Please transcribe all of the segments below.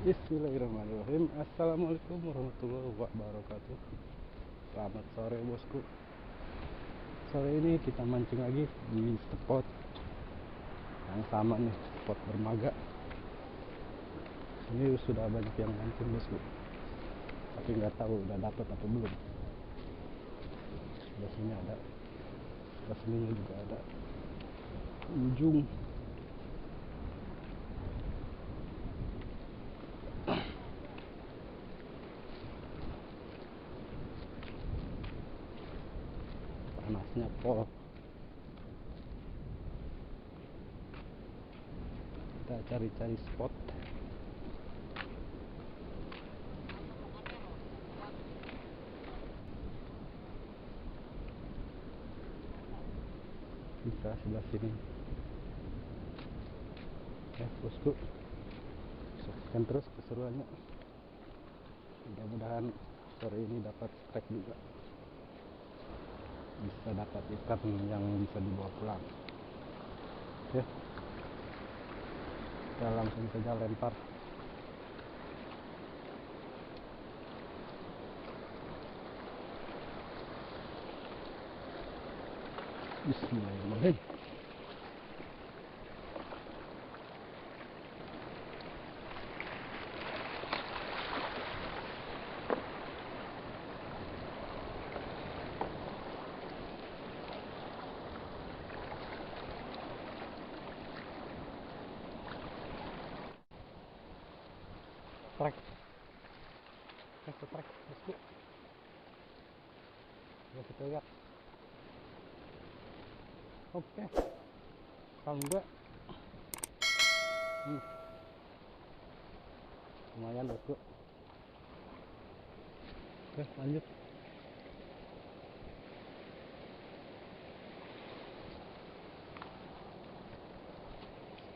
Bismillahirrahmanirrahim. Assalamualaikum warahmatullahi wabarakatuh. Selamat sore bosku. Sore ini kita mancing lagi di spot yang sama nih, spot dermaga. Ini sudah banyak yang mancing bosku, tapi nggak tahu udah dapet atau belum. Sebelah sini ada, sebelah sininya juga ada. Ujung panasnya pol. Kita cari-cari spot. Bisa sebelah sini ya bosku. Saksikan terus keseruannya. Mudah-mudahan sore ini dapat strike juga, bisa dapat ikan yang bisa dibawa pulang. Oke, kita langsung saja lempar. Bismillahirrahmanirrahim. Strike, strike, bosku. Ya kita lihat. Oke, kalau enggak, lumayan bosku. Oke, lanjut.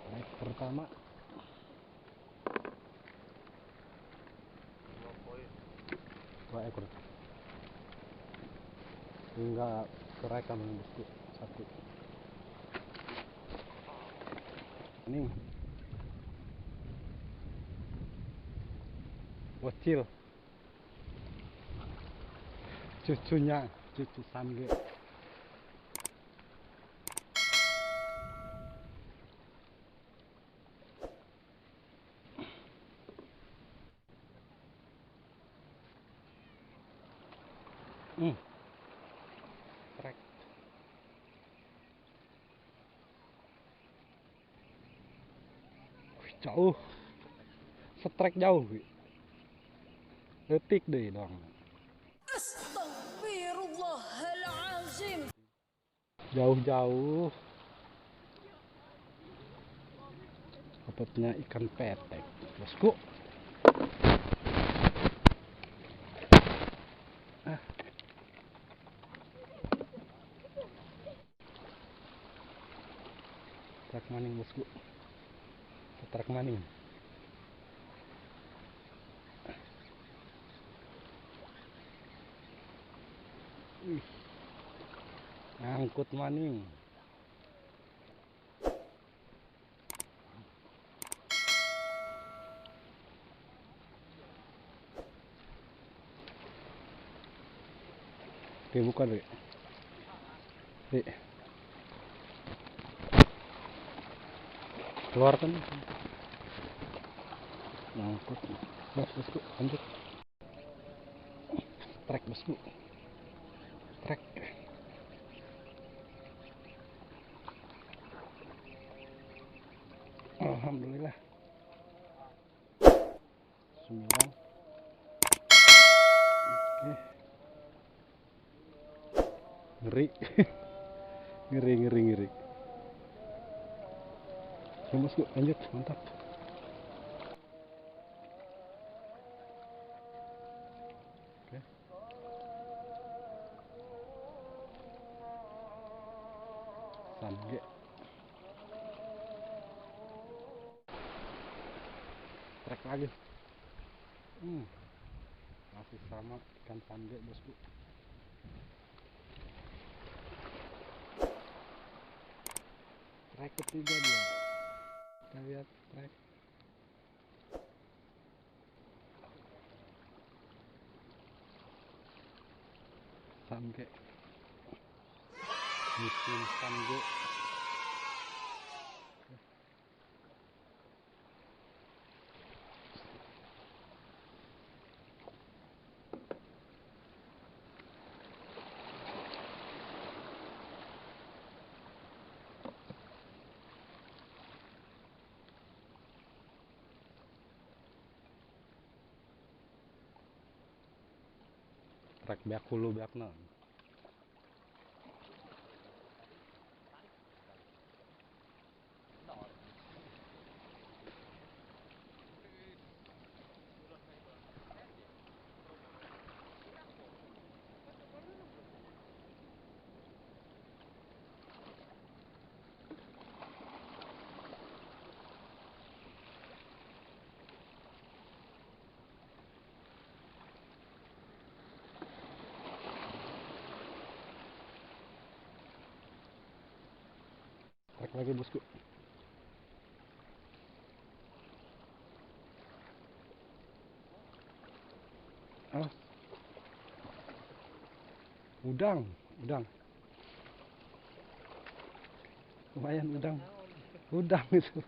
Strike pertama. 2 ekor. Tinggal kerekam bosku, 1. Ini bocil, cucunya, cucu sange. Strike. Jauh, strike jauh, detik deh dong. Astagfirullahalazim. Jauh-jauh. Dapatnya ikan petek bosku. Truk maning bosku, truk maning. Ngangkut maning. Oke, bukan deh. Keluarkan. Ngangkut. Bosku, lanjut. Trek bosku. Trek. Alhamdulillah. 9. Oke. Ngeri. ngeri. Ya bosku, lanjut, mantap. Oke. Sange. Trek lagi. Masih sama ikan sange bosku. Trek ketiga dia. Kita lihat trek. samge. Musim samge. Trek beak hulu beak non. Trek lagi bosku. Ah. Udang. Lumayan udang. Udang itu.